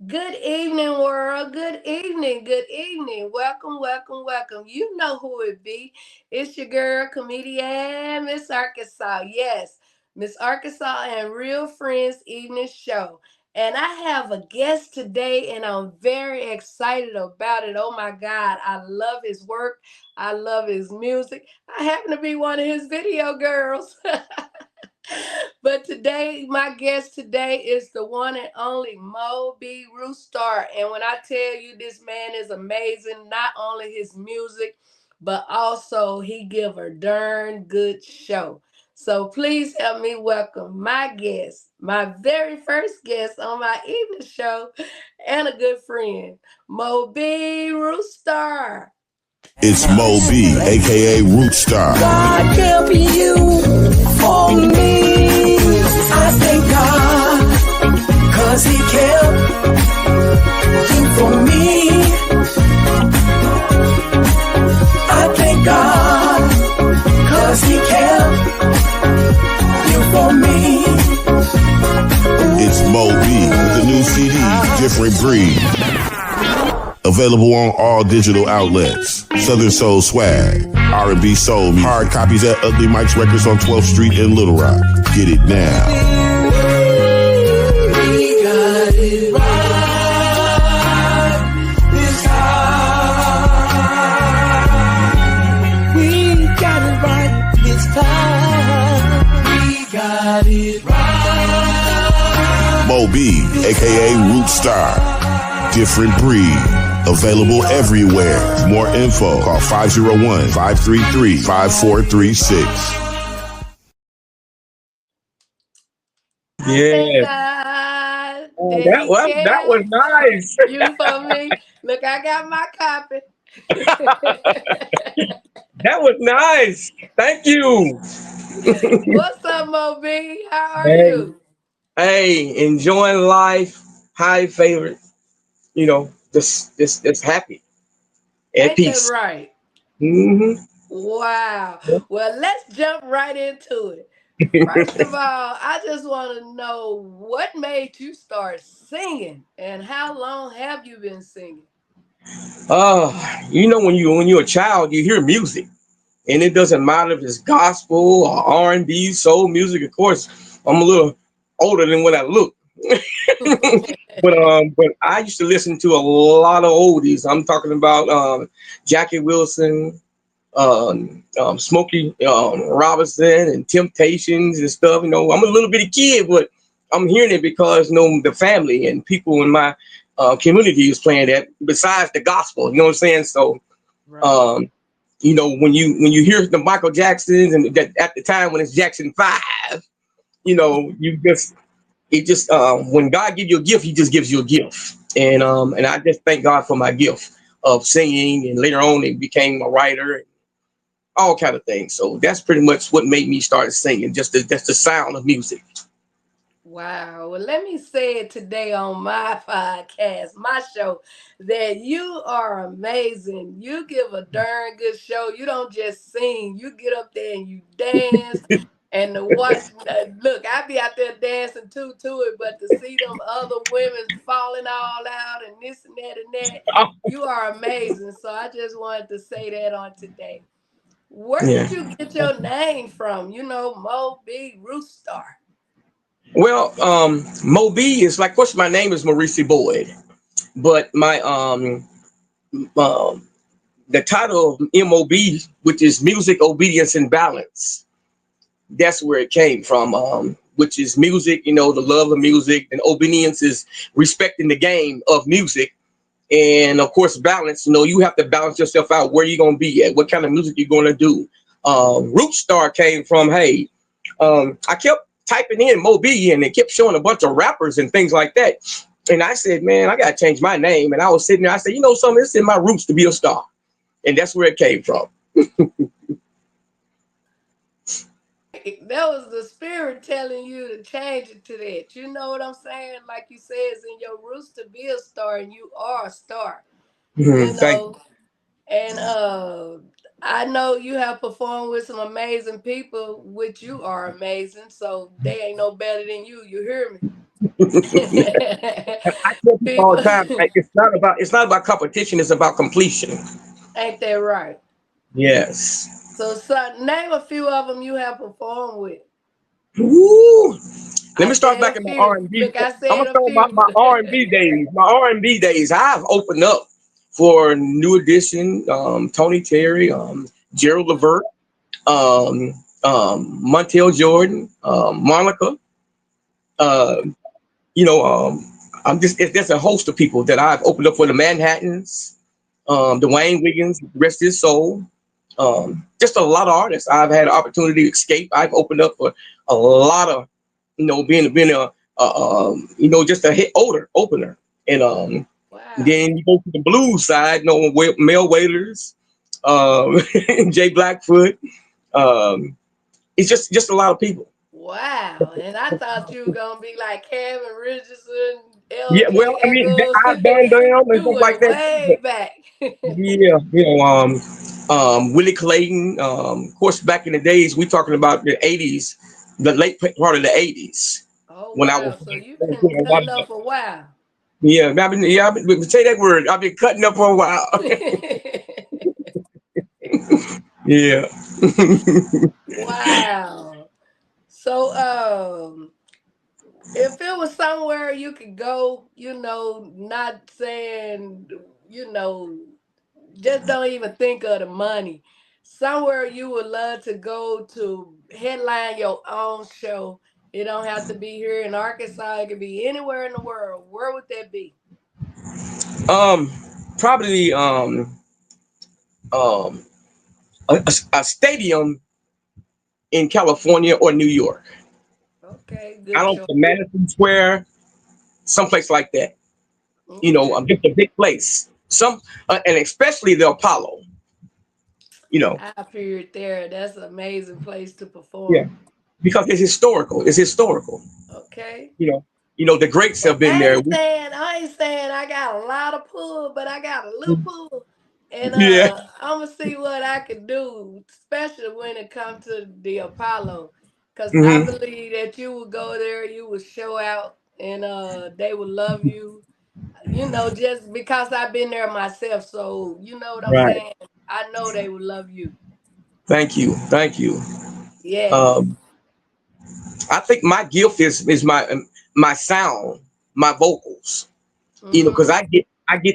Good evening, world. Good evening. Good evening. Welcome, welcome, welcome. You know who it be. It's your girl, comedian Miss Arkansas. Yes, Miss Arkansas and Real Friends Evening Show. And I have a guest today, and I'm very excited about it. Oh my God, I love his work. I love his music. I happen to be one of his video girls. But today, my guest today is the one and only Mo B. Rootstar. And when I tell you this man is amazing, not only his music, but also he give a darn good show. So please help me welcome my guest, my very first guest on my evening show, and a good friend, Mo B. Rootstar. It's Mo B, aka Rootstar. God help you for me. I thank God, cause he kept you for me. I thank God, cause he kept you for me. It's Mo B with the new CD, Different Breed. Available on all digital outlets. Southern Soul Swag, R&B Soul, hard copies at Ugly Mike's Records on 12th Street in Little Rock. Get it now. We got it right this time. We got it right this time. We got it right. Mo B, aka Rootstar. Different Breed. Available everywhere. For more info, call 501-533-5436. Thank Yeah, God that that he was kept nice. you for me. Look, I got my copy. That was nice. Thank you. What's up, Moby? How are Hey, you? hey, enjoying life, high favorite. Just happy, at Ain't that peace. right? hmm Wow. Well, let's jump right into it. First of all, I just want to know what made you start singing and how long have you been singing? when you're a child, you hear music, and it doesn't matter if it's gospel or R&B, soul music. Of course, I'm a little older than what I look. But I used to listen to a lot of oldies. I'm talking about Jackie Wilson, Smokey Robinson, and Temptations and stuff. I'm a little bitty kid, but I'm hearing it because the family and people in my community is playing that. Besides the gospel, you know what I'm saying? So, Right. um, when you hear the Michael Jacksons and that at the time when it's Jackson 5, you just it just when God gives you a gift, He just gives you a gift, and I just thank God for my gift of singing, and later on it became a writer, and all kind of things. So that's pretty much what made me start singing, just the sound of music. Wow. Well, let me say it today on my podcast, my show, that you are amazing. You give a darn good show. You don't just sing, you get up there and you dance. And to watch, look, I be out there dancing too to it, but to see them other women falling all out and this and that and that, you are amazing. So I just wanted to say that on today. Where Yeah. did you get your name from? You know, Mo B. Rootstar. Well, Moby is like, of course, my name is Maurice Boyd, but my um, the title of MOB, which is Music, Obedience, and Balance, that's where it came from. Which is music, the love of music, and obedience is respecting the game of music. And of course, balance, you have to balance yourself out where you're going to be at, what kind of music you're going to do. Root Star came from, hey, I kept typing in Moby and it kept showing a bunch of rappers and things like that. And I said, man, I got to change my name. And I was sitting there, I said, something, it's in my roots to be a star. And that's where it came from. That was the spirit telling you to change it to that. You know what I'm saying? Like you said, it's in your roots to be a star, and you are a star. You Thank know, and I know you have performed with some amazing people, which you are amazing. So they ain't no better than you. You hear me? you. I tell people all the time, people. like, it's not about competition, it's about completion. Ain't that right? Yes. So, name a few of them you have performed with. Woo. Let I me start said back a in my few. R&B. Look, I I'm said gonna a start few. my R&B days. My R&B days. I've opened up for New Edition, Tony Terry, Gerald Levert, Montel Jordan, Monica. Uh, you know, there's a host of people that I've opened up for, the Manhattans, Dwayne Wiggins, rest his soul. Just a lot of artists I've had an opportunity to escape. I've opened up for a lot of, being just a hit opener. And Wow. then you go to the blues side, Mel Wailers, Jay Blackfoot. Um, it's just a lot of people. Wow. And I thought you were going to be like Kevin Richardson, Yeah, well, LJ I mean, Echoes. I've done them and You stuff like went that too. way But back. yeah, Willie Clayton. Of course, back in the days, we talking about the '80s, the late part of the '80s Oh, when I was wow. So you've been doing a lot cutting of up stuff. a while. I've been say that word. I've been cutting up for a while. Yeah. Wow. So, if it was somewhere you could go, not saying, you know, just don't even think of the money. Somewhere you would love to go to headline your own show. It don't have to be here in Arkansas. It could be anywhere in the world. Where would that be? um, Probably um a stadium in California or New York. Okay, I good don't choice. know, Madison Square, someplace like that. Okay. Just a big place. And especially the Apollo. You know, I figured there. That's an amazing place to yeah, perform. because it's historical. It's historical. Okay. You know, the greats And have been there. I ain't saying I got a lot of pull, but I got a little pull. And Yeah. I'm gonna see what I can do, especially when it comes to the Apollo. Cause I Hmm. believe that you would go there, you would show out, and they would love you. Just because I've been there myself. So you know what I'm Right. saying? I know they would love you. Thank you. Thank you. Yes. Um, I think my gift is my sound, my vocals. Because Mm-hmm. I get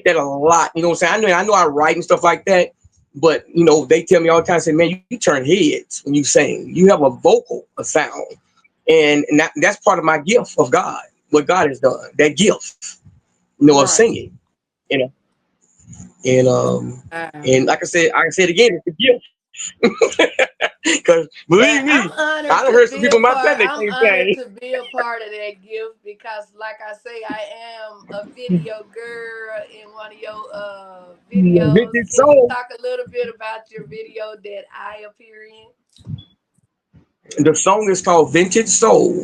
that a lot. You know what I'm saying? I know I write and stuff like that, but they tell me all the time, say, man, you turn heads when you sing. You have a vocal, a sound, and that's part of my gift of God. What God has done, that gift, of Right. singing. You know, and Wow. and like I said again, it's a gift. Because Well, believe me, I'm honored I done to heard some be a people part. myself that I'm can't honored sing. to be a part of that gift because, like I say, I am a video girl in one of your videos. Vintage Can you soul. talk a little bit about your video that I appear in? The song is called Vintage Soul,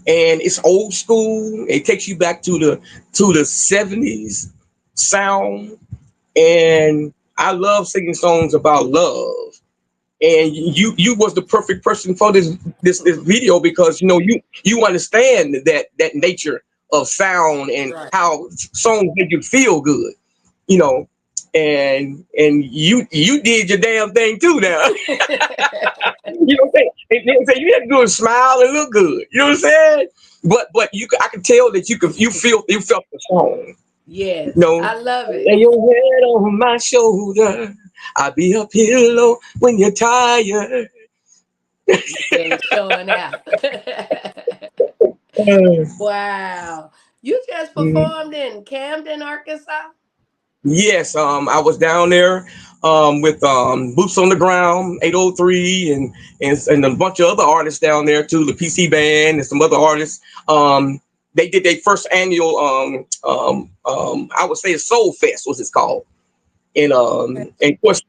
and it's old school. It takes you back to the '70s sound, and I love singing songs about love. And you was the perfect person for this video because you understand that nature of sound and Right. how songs make you feel good, you know. And you did your damn thing too now. You know what I'm saying? And say you have to do is smile and look good. You know what I'm saying? But I can tell that you felt the song. You Yes, know, I love it. lay your head on my shoulder. I'll be a pillow when you're tired. Yeah, showing out. Uh, Wow. You just mhm. performed in Camden, Arkansas? Yes, I was down there with Boots on the Ground, 803, and a bunch of other artists down there too, the PC Band and some other artists. They did their first annual, I would say, a Soul Fest, was it's called, and of course,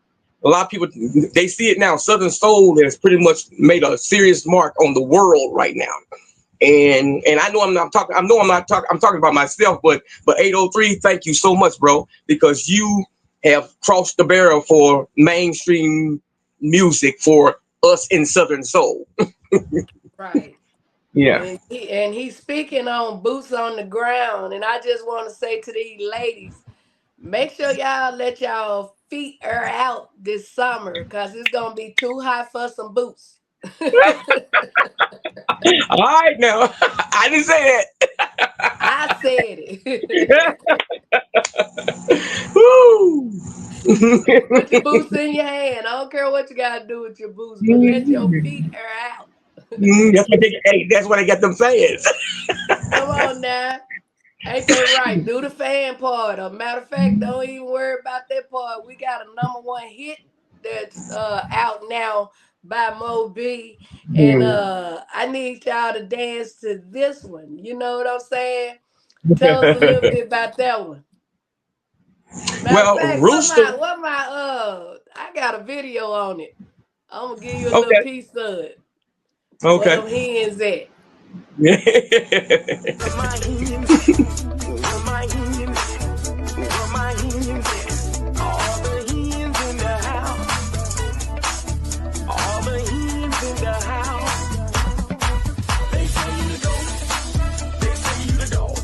a lot of people, they see it now. Southern Soul has pretty much made a serious mark on the world right now. And I know I'm not talking. I know I'm not talking. I'm talking about myself, but 803, thank you so much, bro, because you have crossed the barrier for mainstream music for us in Southern Soul. Right. Yeah. And he's speaking on boots on the ground. And I just want to say to these ladies, make sure y'all let y'all feet air out this summer because it's gonna be too hot for some boots. All right now. I didn't say I said it. that. Woo. Put your boots in your hand. I don't care what you gotta do with your boots, but let your feet air out. That's what they, hey, that's what I got them fans. Come on now. Ain't that right? Do the fan part. A matter of fact, don't even worry about that part. We got a #1 hit that's out now by Mo B. And I need y'all to dance to this one. You know what I'm saying? Tell us a little bit about that one. Matter of Well, fact, Rooster. I got a video on it. I'm gonna give you a little Okay. piece of it. Where Okay. them hens at? Yeah. My hands, my hands, my hands. All the hands in the house. All the hands in the house. They say you the goat. They say you the dog.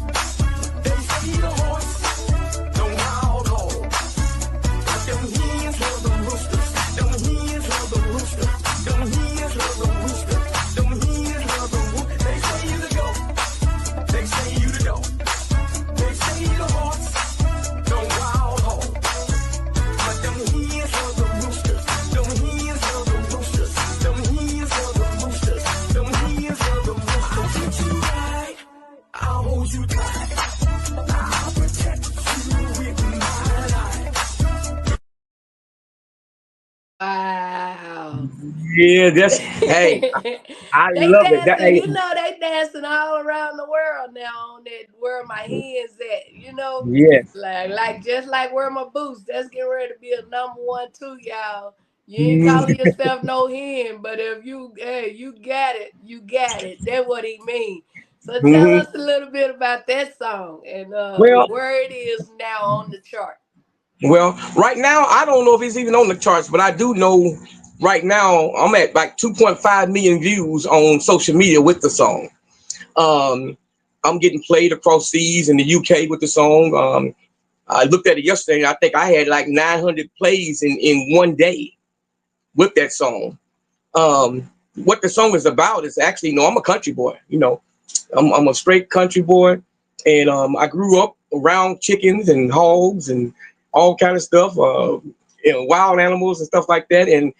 They say you the horse. The wild hog. But them hens love them roosters. Them hens love them roosters. Them hens love them roosters. Them hens love them roosters. They say you the goat. They say you the dog. They say you the horse. The wild hog. But them hens love them roosters. Them hens love them roosters. Them hens love them roosters. Them hens love them roosters. I'll treat you right. I'll hold you tight. I'll protect you with my life. Wow. Yeah, that's hey, I They love it. That dancing, hey, you know, they dancing all around the world now on that where my hands at, you know, yes. like just like where my boots. That's getting ready to be a #1 too, y'all. You ain't calling Mhm. yourself no hen, but if you you got it, you got it. That's what he mean. So tell Mhm. us a little bit about that song and Well, where it is now on the chart. well, right now I don't know if it's even on the charts, but I do know right now I'm at like 2.5 million views on social media with the song. Um, I'm getting played across seas in the UK with the song. I looked at it yesterday, and I think I had like 900 plays in one day with that song. What the song is about is actually, I'm a country boy. I'm a straight country boy, and I grew up around chickens and hogs and all kind of stuff, wild animals and stuff like that. And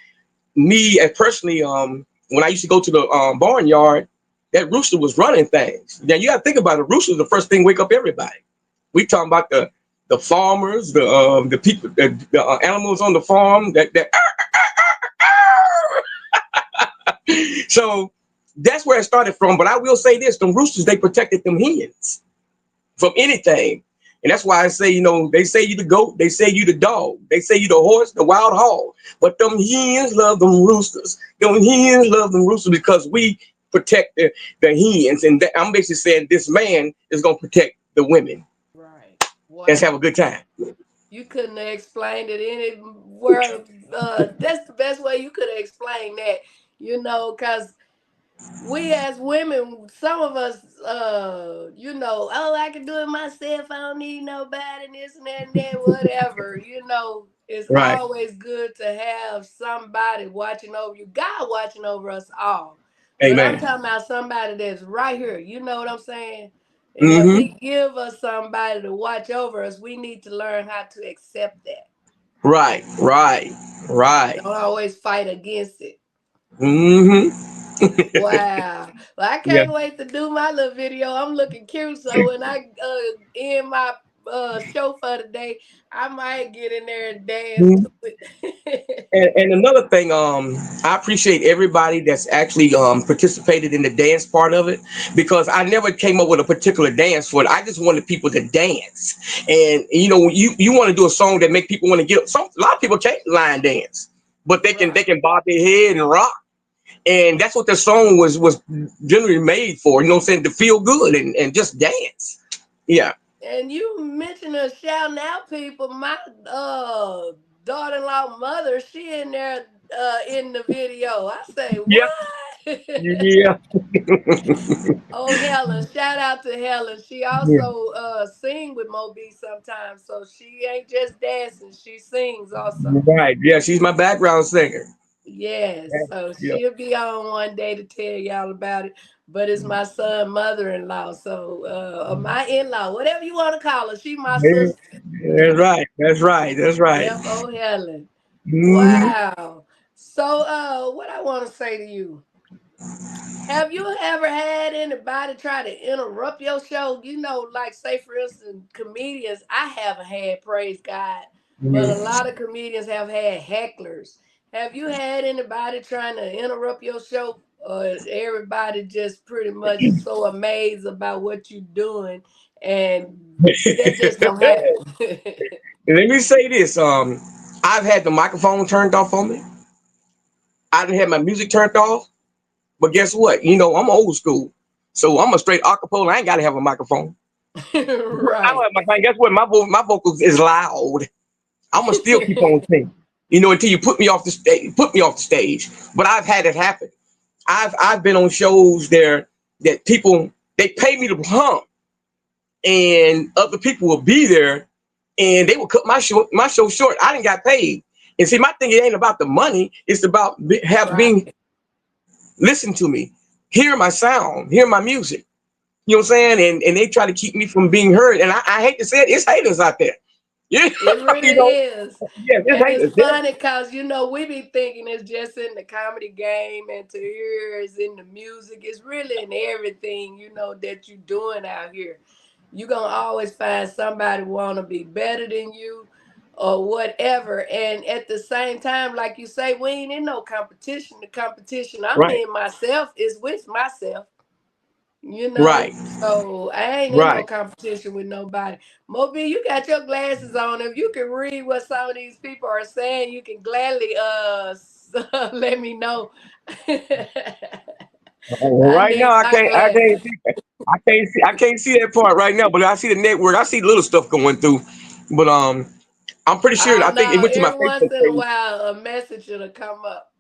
me, as personally, when I used to go to the barnyard, that rooster was running things. Now you got to think about it. Rooster is the first thing wake up everybody. We talking about the farmers, the people, the animals on the farm. That so that's where it started from. But I will say this: them roosters, they protected them hens from anything. And that's why I say, they say you the goat, they say you the dog, they say you the horse, the wild hog. But them hens love them roosters. Them hens love them roosters because we protect the hens. And I'm basically saying this man is going to protect the women. Right. Let's have a Wow. good time. You couldn't have explained it anywhere. That's the best way you could have explained that, because we as women, some of us, oh, I can do it myself. I don't need nobody, and this and that and that, whatever. It's Right. always good to have somebody watching over you, God watching over us all. But I'm Amen. talking about somebody that's right here. You know what I'm saying? And if Mm-hmm. he give us somebody to watch over us, we need to learn how to accept that. Right. Right. Right. Don't always fight against it. Mm-hmm. Wow. Well, I Yeah. can't wait to do my little video. I'm looking cute. So when I end my show for the day, I might get in there and dance to it. And another thing, I appreciate everybody that's actually participated in the dance part of it because I never came up with a particular dance for it. I just wanted people to dance, and you want to do a song that make people want to get up. A lot of people can't line dance, but they Right. can bob their head and rock, and that's what the song was generally made for. You know what I'm saying? To feel good and just dance. Yeah. And you mentioned the shouting out people. My daughter-in-law mother, she in there in the video. I say, Yeah. what? Yeah. Oh, Helen, shout out to Helen. She Yeah. also sing with Moby sometimes, so she ain't just dancing, she sings also. Right. Yeah, she's my background singer. Yes, so Yeah. she'll be on one day to tell y'all about it. But it's my son mother-in-law, so or my in-law, whatever you want to call her. She my Yeah. sister. That's right. That's right. That's right. Yep, oh Helen. Mhm. Wow. So what I want to say to you. Have you ever had anybody try to interrupt your show? You know, like say for instance, comedians, I haven't had, praise God, but a Mhm. lot of comedians have had hecklers. Have you had anybody trying to interrupt your show? Or everybody just pretty much so amazed about what you're doing and that just don't happen. Let me say this. I've had the microphone turned off on me. I didn't have my music turned off. But guess what? You know, I'm old school. So I'm a straight acapella. I ain't gotta have a microphone. I don't Right. have my guess what? My vocals is loud. I'ma still keep on singing. You know, until you put me off the stage, But I've had it happen. I've been on shows there that people they pay me to hum, and other people will be there, and they will cut my show short. I didn't got paid, and see, my thing it ain't about the money. It's about being Right. listen to me, hear my sound, hear my music. You know what I'm saying? And they try to keep me from being heard. And I hate to say it, it's haters out there. Yeah, It you really know, is. yeah, it's And it's haters. Yeah. funny because, you know, we be thinking it's just in the comedy game and to hear is in the music. It's really in everything, you know, that you doing out here. You're going to always find somebody want to be better than you or whatever. And at the same time, like you say, we ain't in no competition. The competition I'm Right, in myself is with myself. You right, know, so I ain't in no right. competition with nobody. Moby, you got your glasses on. If you can read what some of these people are saying, you can gladly let me know. I Right now, need my glasses. I can't see that part right now. But I see the network. I see little stuff going through. But I'm pretty sure. I I think it know went to my every once Facebook in a page. while a message will come up.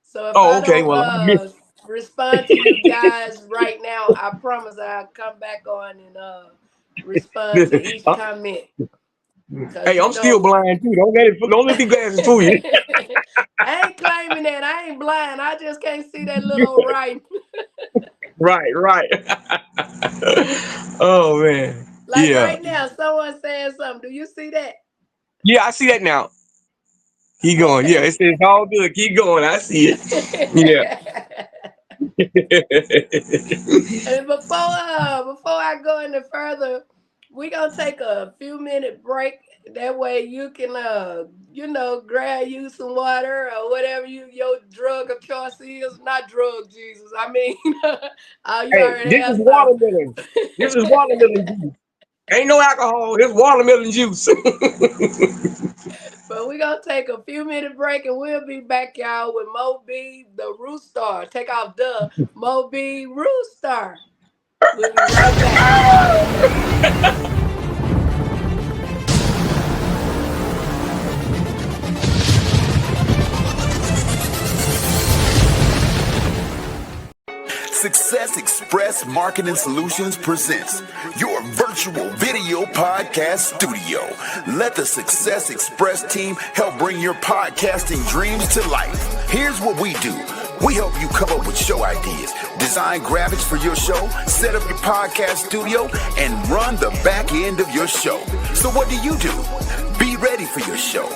So if Oh, I okay. don't Well, I missed. respond to you guys right now, I promise I'll come back on and respond to each Uh, comment. Cause hey, you I'm still know blind too. Don't let these glasses fool you. I ain't claiming that. I ain't blind. I just can't see that little old writing. Right, right. Oh man. Like Yeah. right now, someone saying something. Do you see that? Yeah, I see that now. Keep going. Yeah, Okay. it says all good. Keep going. I see it. Yeah. And before I go any further, we gonna take a few minute break. That way you can you know grab you some water or whatever your drug of choice is. Not drug, Jesus. I mean, you Hey, already this is have some. watermelon. This is watermelon juice. Ain't no alcohol. This watermelon juice. But we're gonna take a few minute break and we'll be back, y'all, with Mo B, the Rooster. Take off the Mo B Rooster. We'll be right back. Success Express Marketing Solutions presents your virtual video podcast studio. Let the Success Express team help bring your podcasting dreams to life. Here's what we do. We help you come up with show ideas, design graphics for your show, set up your podcast studio, and run the back end of your show. So what do? Be ready for your show.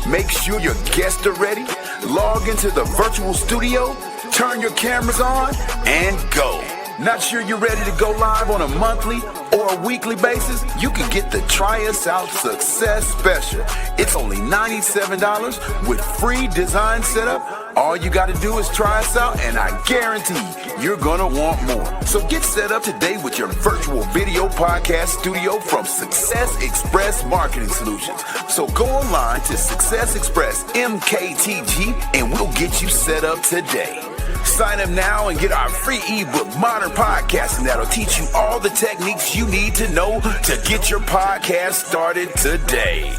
Make sure your guests are ready. Log into the virtual studio, turn your cameras on, and go. Not sure you're ready to go live on a monthly or a weekly basis? You can get the Try Us Out Success Special. It's only $97 with free design setup. All you got to do is try us out, and I guarantee you're going to want more. So get set up today with your virtual video podcast studio from Success Express Marketing Solutions. So go online to Success Express MKTG, and we'll get you set up today. Sign up now and get our free ebook, Modern Podcasting, that'll teach you all the techniques you need to know to get your podcast started today.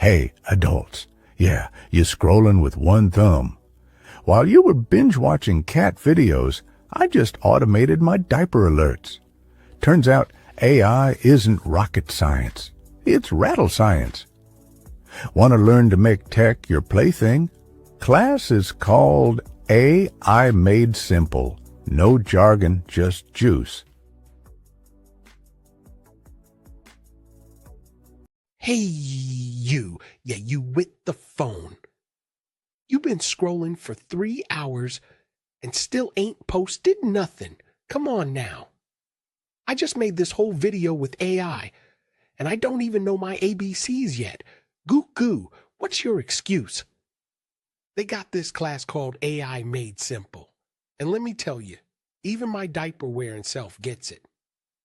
Hey, adults. Yeah, you're scrolling with one thumb. While you were binge watching cat videos, I just automated my diaper alerts. Turns out AI isn't rocket science. It's rattle science. Want to learn to make tech your plaything? Class is called AI Made Simple. No jargon, just juice. Hey, you. Yeah, you with the phone. You've been scrolling for 3 hours and still ain't posted nothing. Come on now. I just made this whole video with AI, and I don't even know my ABCs yet. Goo goo, what's your excuse? They got this class called AI Made Simple. And let me tell you, even my diaper wearing self gets it.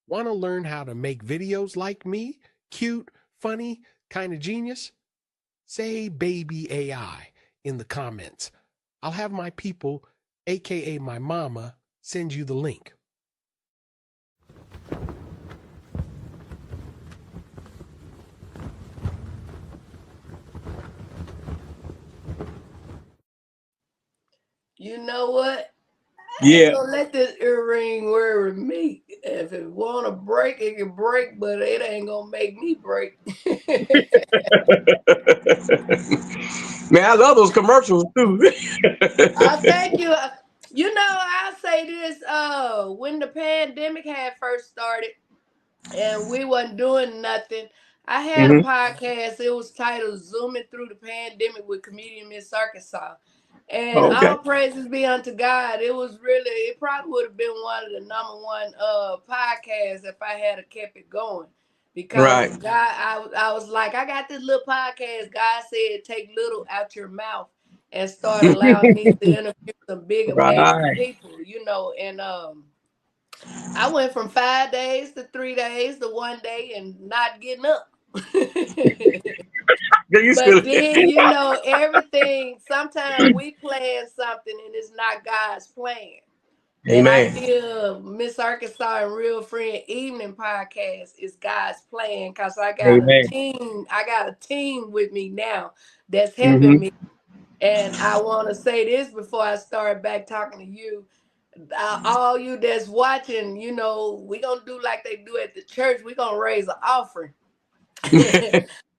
Want to learn how to make videos like me? Cute, funny, kind of genius? Say baby AI in the comments. I'll have my people, aka my mama, send you the link. You know what? I Yeah. ain't gonna let this earring worry me. If it wanna break, it can break, but it ain't gonna make me break. Man, I love those commercials too. Thank you. You know, I'll say this, when the pandemic had first started and we wasn't doing nothing, I had a Hmm. podcast. It was titled Zooming Through the Pandemic with comedian Miss Arkansas. And Okay. all praises be unto God. It was really, it probably would have been one of the number one podcasts if I had kept it going. Because Right. God, I was like, I got this little podcast. God said, take little out your mouth and start allowing me to interview some big, amazing Right. people, and I went from 5 days to 3 days to one day and not getting up. Get used to But then, it. everything, sometimes we plan something and it's not God's plan. And I Amen. feel Miss Arkansas and Real Friend Evening Podcast is God's plan because Amen. I got a team with me now that's helping Hmm. me. And I want to say this before I start back talking to you. All you that's watching, we going to do like they do at the church. we going to raise an offering.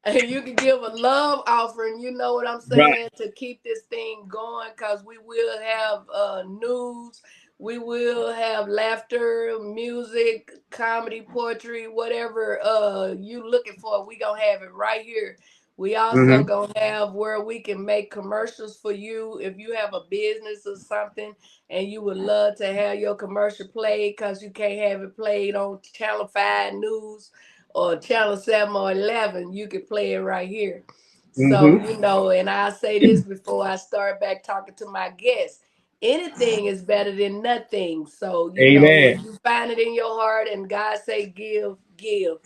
And you can give a love offering, you know what I'm Right. saying, to keep this thing going because we will have news, we will have laughter, music, comedy, poetry, whatever you looking for. We gonna have it right here. We also Hmm. gonna have where we can make commercials for you if you have a business or something and you would love to have your commercial played because you can't have it played on Channel 5 News or Channel 7 or 11, you can play it right here. So, Hmm. and I say this before I start back talking to my guests. Anything is better than nothing. So, if Amen. you find it in your heart and God say give, give.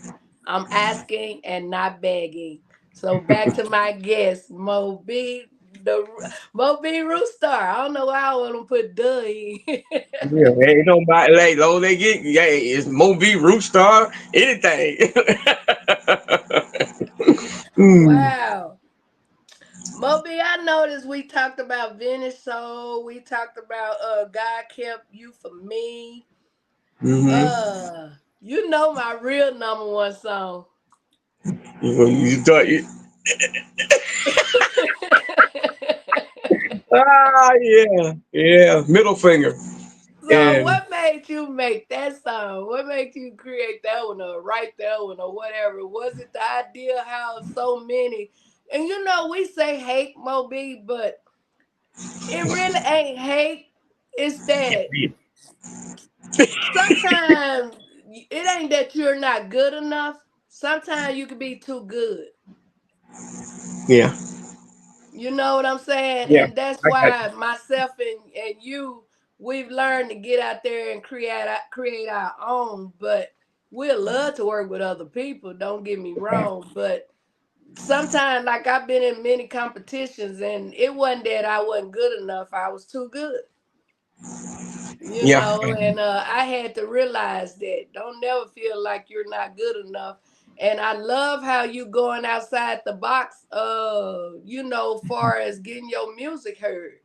I'm asking and not begging. So back to my guest, Mo B, the Mo B Rooster. I don't know why I want to put duh in. Yeah, ain't nobody like low they get. Yeah, it's Moby, Rootstar, anything. Mm. Wow. Moby, I noticed we talked about Vintage Soul. We talked about God Kept You For Me. Hmm. You know my real number one song. You thought you, yeah, middle finger. So Yeah, what made you make that song? What made you create that one or write that one or whatever? Was it the idea how so many and we say hate Moby, but it really ain't hate. It's that sometimes it ain't that you're not good enough. Sometimes you can be too good. yeah, You know what I'm saying? yeah. And that's I got why myself and you, we've learned to get out there and create our own. But we'll love to work with other people. Don't get me wrong. But sometimes, like I've been in many competitions, and it wasn't that I wasn't good enough. I was too good. yeah. And I had to realize that don't never feel like you're not good enough. And I love how you going outside the box, far as getting your music heard.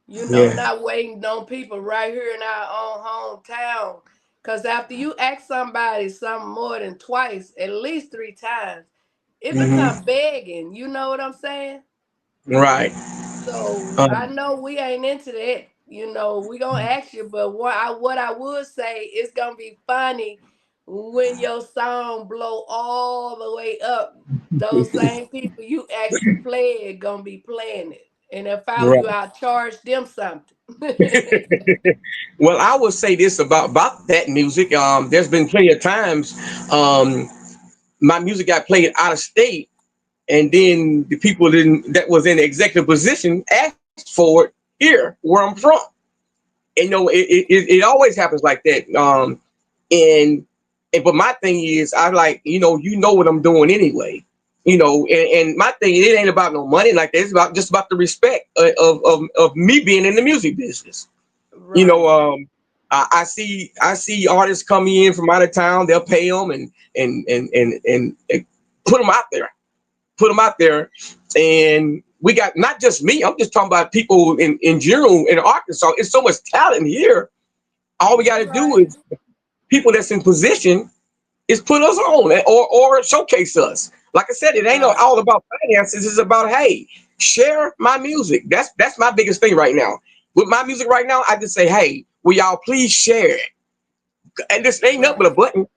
Yeah. Not waiting on people right here in our own hometown. Cause after you ask somebody something more than twice, at least 3 times, it Hmm. become begging. You know what I'm saying? Right. So I Um, know we ain't into that. We gonna ask you, but what I would say is gonna be funny when your song blow all the way up. Those same people you asked to play it gonna be playing it. And if I were you, right. I'll charge them something. Well, I would say this about that music. There's been plenty of times um, my music got played out of state, and then the people that was in the executive position asked for it here, where I'm from. And it always happens like that. And but my thing is, I like what I'm doing anyway. And my thing, it ain't about no money like that. It's about the respect of me being in the music business. you know, Right. um, I see artists coming in from out of town. They'll pay them and put them out there, and we got not just me. I'm just talking about people in general in Arkansas. It's so much talent here. All we got You to do right. is people that's in position is put us on or showcase us. Like I said, it ain't Right. all about finances. It's about, hey, share my music. That's my biggest thing right now. With my music right now, I just say, hey, will y'all please share it? And this ain't nothing but a Right. button.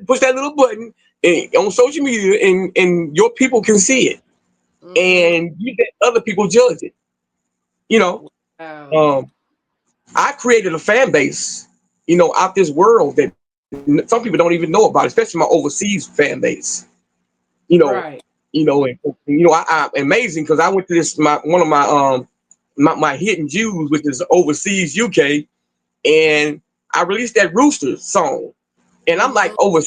Push that little button on social media, and your people can see it, Mm-hmm. and you let other people judge it. You know, Wow. um, I created a fan base, out this world that some people don't even know about, especially my overseas fan base. You know, Right. I'm amazing because I went to one of my hidden Jews, which is overseas UK, and I released that Rooster song, and I'm like Mm-hmm. over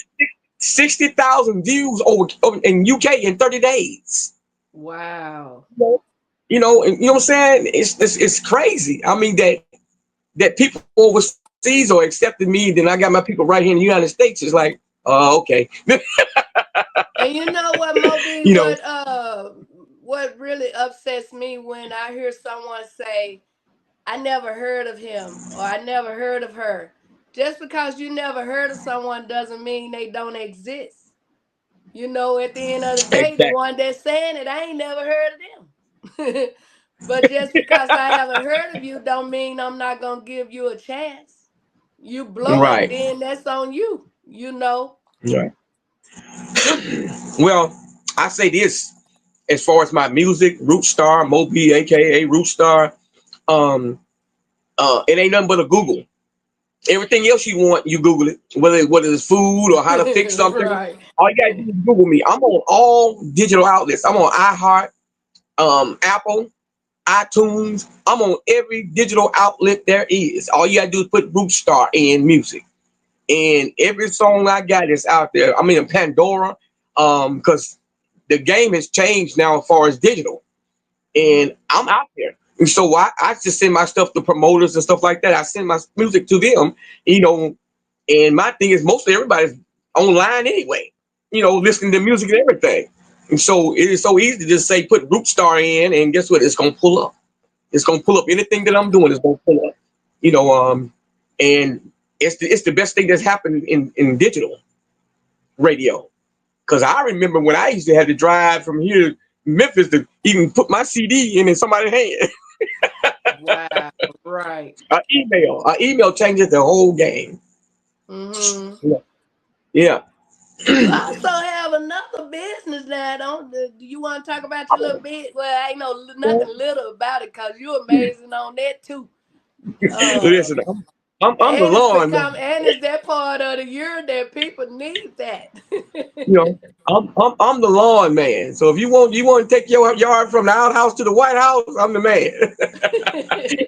60,000 views over in UK in 30 days. Wow. And you know what I'm saying? It's crazy. I mean that people overseas are accepting me, then I got my people right here in the United States. It's like, okay. And you know what, Moby? you know, What really upsets me when I hear someone say, "I never heard of him" or "I never heard of her." Just because you never heard of someone doesn't mean they don't exist. At the end of the day, the exactly. one that's saying it, I ain't never heard of them. But just because I haven't heard of you, don't mean I'm not gonna give you a chance. You blow it, Right. then that's on you. Right. Well, I say this as far as my music, Root Star, Moby, aka Root Star, um, it ain't nothing but a Google. Everything else you want, you Google it. Whether it's food or how to fix something, Right. all you gotta do is Google me. I'm on all digital outlets. I'm on iHeart, Apple, iTunes. I'm on every digital outlet there is. All you gotta do is put Root Star in music, and every song I got is out there. I mean, Pandora, because the game has changed now as far as digital, Mhm. and I'm out there. And so I just send my stuff to promoters and stuff like that. I send my music to them, you know. And my thing is, mostly everybody's online anyway, listening to music and everything. And so it is so easy to just say put Root Star in, and guess what? It's gonna pull up. It's gonna pull up anything that I'm doing. It's gonna pull up. And it's the best thing that's happened in digital radio. Because I remember when I used to have to drive from here to Memphis to even put my CD in somebody's hand. Wow. Right. An email changes the whole game. Hmm. Yeah. Yeah. You also have another business now, don't do you want to talk about your little bit? Well, I ain't know nothing little about it because you're amazing on that too. Uh, Listen, I'm the lawn man. and it's that part of the year that people need that. You know, I'm the lawn man. So if you want to take your yard from the outhouse to the White House, I'm the man.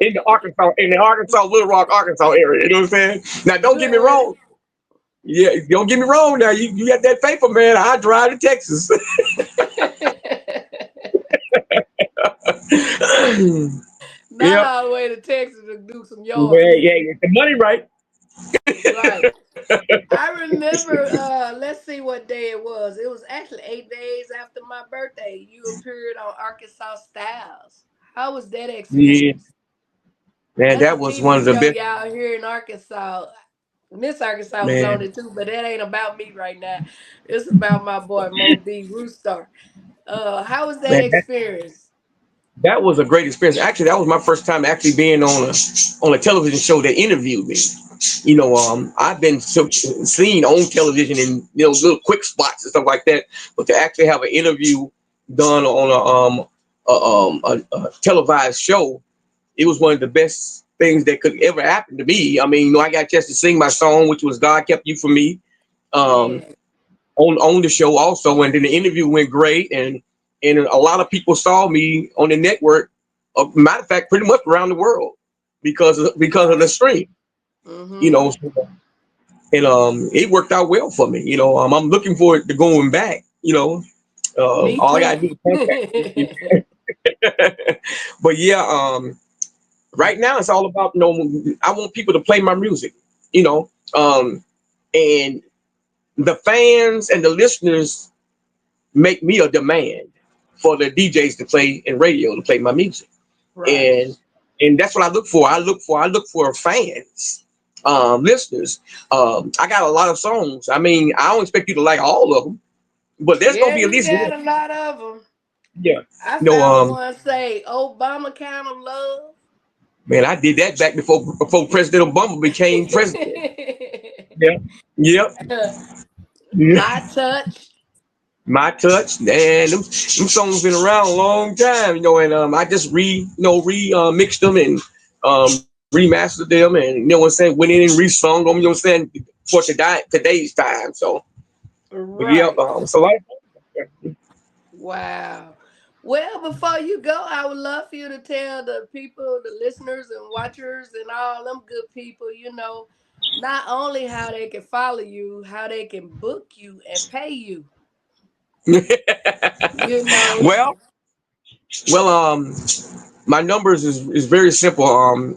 In the Arkansas, Little Rock, Arkansas area. You know what I'm saying? Now, don't get me Good. wrong. Yeah, don't get me wrong. Now you got that paper, man. I drive to Texas. Not Yep. all the way to Texas to do some yard Yeah, work. yeah. Get the money right. Right. I remember, let's see what day it was. It was actually 8 days after my birthday. You appeared on Arkansas Styles. How was that Yeah, experience? man, That's a that was one TV of the show, best, y'all, here in Arkansas. Miss Arkansas was on man. it too, but that ain't about me right now. It's about my boy Mo B. Rootstar. How was that Man, experience? that was a great experience. Actually, that was my first time actually being on a television show that interviewed me. I've been seen on television in little quick spots and stuff like that, but to actually have an interview done on a televised show, it was one of the best things that could ever happen to me. I mean, I got a chance to sing my song, which was "God Kept You for Me," um, Yeah. on the show also, and then the interview went great, and a lot of people saw me on the network. Matter of fact, pretty much around the world because of the Right. stream. You Mm-hmm. know, and it worked out well for me. I'm looking forward to going back. Me All I gotta too. do is contact me. But yeah, right now it's all about I want people to play my music. You know, and the fans and the listeners make me a demand for the DJs to play and radio to play my music, Right. and that's what I look for. I look for fans, listeners. I got a lot of songs. I mean, I don't expect you to like all of them, but there's gonna Yeah, be at you least got one. a lot of them. Yeah. I No, found one say Obama kind of love. man, I did that back before President Obama became president. Yeah. Yep. Yeah. My touch. My touch, and them songs been around a long time, and I just mixed them and remastered them, and what I'm saying, went in and resung them, what I'm saying, for today's time. So, but yeah, Right. so like, Wow. Well, before you go, I would love for you to tell the people, the listeners and watchers and all them good people, not only how they can follow you, how they can book you and pay you. You know. well, well, my numbers is very simple.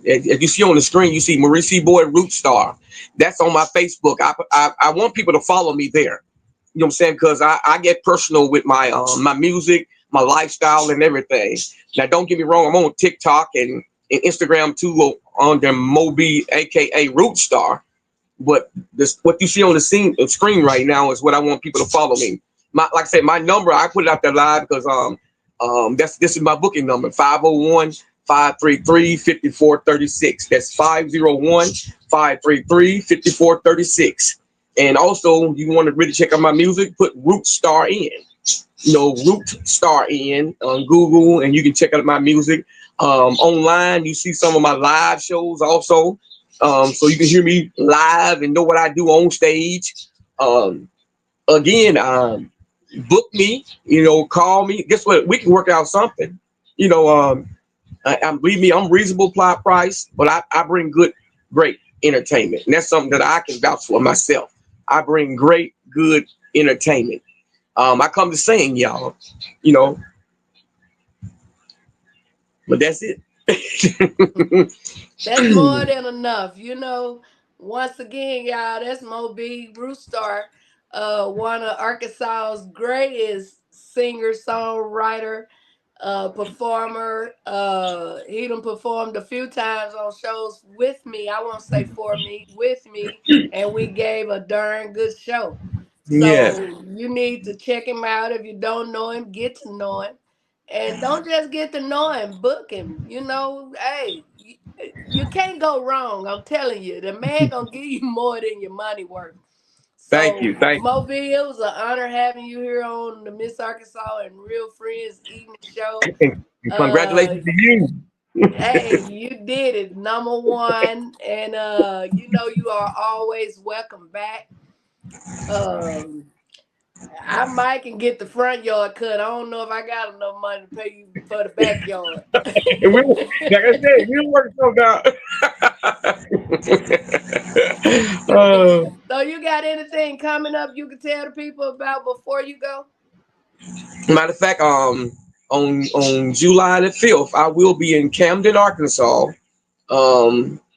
As you see on the screen, you see Maurice Boy Root Star. That's on my Facebook. I want people to follow me there. You know what I'm saying? Because I get personal with my music, my lifestyle, and everything. Now, don't get me wrong. I'm on TikTok and Instagram too on the Moby, aka Root Star. But what you see on the screen right now is what I want people to follow me. Like I said, my number, I put it out there live because this is my booking number, 501-533-5436. That's 501-533-5436. And also, you want to really check out my music, put Root Star in. Root Star in on Google, and you can check out my music. Online, you see some of my live shows also. So you can hear me live and know what I do on stage. Um, Again, book me, call me. Guess what? We can work out something. You know, believe me, I'm reasonable price, but I bring great entertainment. And that's something that I can vouch for myself. I bring good entertainment. I come to sing, y'all, you know, but that's it. That's more than enough. Once again, y'all, that's Moby Rootstar, one of Arkansas's greatest singer, songwriter, performer. He done performed a few times on shows with me. I won't say for me, with me, and we gave a darn good show. Yeah. So you need to check him out. If you don't know him, get to know him. And don't just get to know him, book him. Hey, you can't go wrong. I'm telling you, the man gonna give you more than your money worth. Thank So, you. Thank Mobile, it was an honor having you here on the Miss Arkansas and Real Friends Evening Show. you. And Uh, congratulations to you. hey, you did it, number one, and you are always welcome back. Um, I might can get the front yard cut. I don't know if I got enough money to pay you for the backyard. And like I said, we'll work something out. So you got anything coming up you can tell the people about before you go? Matter of fact, on July the 5th, I will be in Camden, Arkansas.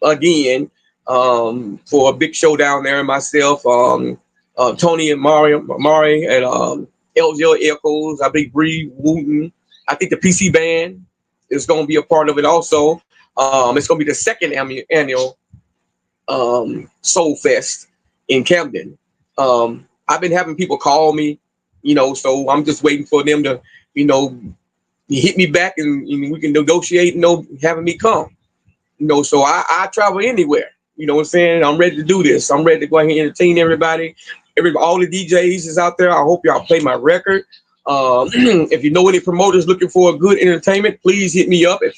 Again, for a big show down there. Myself, Tony and Mari and LGL Echoes. I think Bree Wooten. I think the PC Band is going to be a part of it also. It's going to be the second annual Soul Fest in Camden. I've been having people call me, so I'm just waiting for them to, hit me back and we can negotiate, having me come. So I travel anywhere. You know what I'm saying? I'm ready to do this. I'm ready to go ahead and entertain everybody. All the DJs is out there. I hope y'all play my record. If you know any promoters looking for a good entertainment, please hit me up at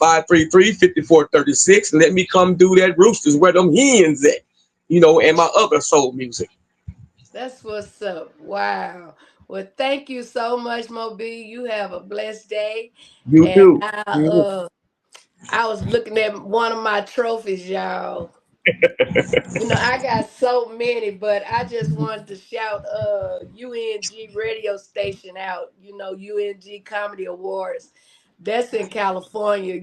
501-533-5436 and let me come do that Roosters where them hens at, and my other soul music. That's what's up. Wow. Well, thank you so much, Moby. You have a blessed day. You And too. I was looking at one of my trophies, y'all. I got so many, but I just wanted to shout UNG radio station out, UNG Comedy Awards. That's in California.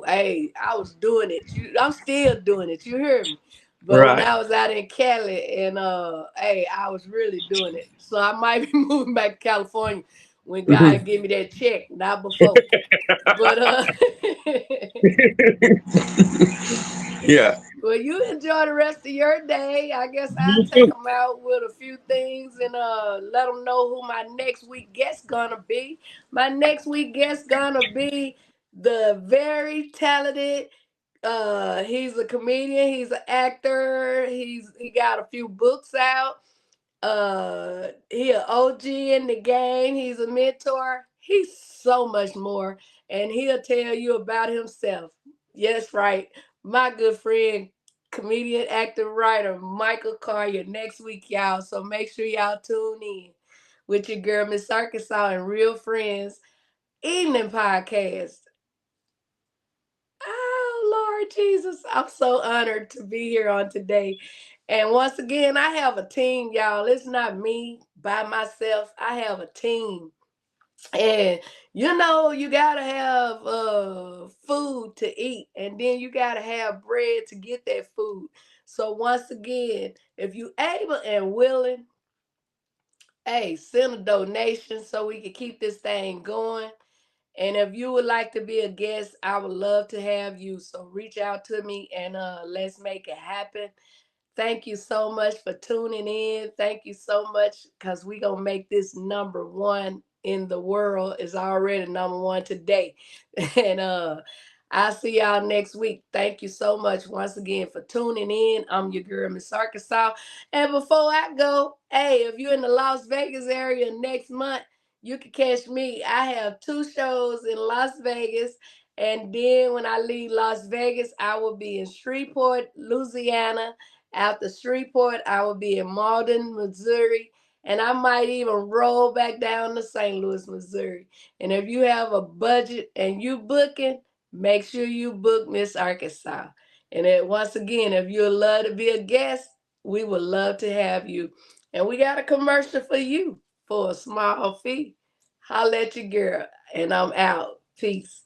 Hey, I was doing it. I'm still doing it. You hear me? But when Right. I was out in Cali and hey, I was really doing it. So I might be moving back to California when Mhm. God give me that check, not before. But Yeah. well, you enjoy the rest of your day. I guess I'll You take too. them out with a few things and let them know who my next week guest gonna be. My next week guest gonna be the very talented. He's a comedian. He's an actor. He got a few books out. He an OG in the game. He's a mentor. He's so much more, and he'll tell you about himself. Yes, right. My good friend, comedian, actor, writer, Michael Collier, next week, y'all. So make sure y'all tune in with your girl, Miss Arkansas, and Real Friends Evening Podcast. Oh, Lord Jesus. I'm so honored to be here on today. And once again, I have a team, y'all. It's not me by myself. I have a team. And you gotta have food to eat, and then you gotta have bread to get that food. So once again, if you able and willing, hey, send a donation so we can keep this thing going. And if you would like to be a guest, I would love to have you. So reach out to me and let's make it happen. Thank you so much for tuning in. Thank you so much because we're going to make this number one in the world. It's already number one today. And I'll see y'all next week. Thank you so much once again for tuning in. I'm your girl, Miss Arkansas. And before I go, hey, if you're in the Las Vegas area next month, you can catch me. I have 2 shows in Las Vegas. And then when I leave Las Vegas, I will be in Shreveport, Louisiana. After Shreveport, I will be in Malden, Missouri, and I might even roll back down to St. Louis, Missouri. And if you have a budget and you booking, make sure you book Miss Arkansas. And once again, if you'd love to be a guest, we would love to have you. And we got a commercial for you for a small fee. Holla at your girl, and I'm out. Peace.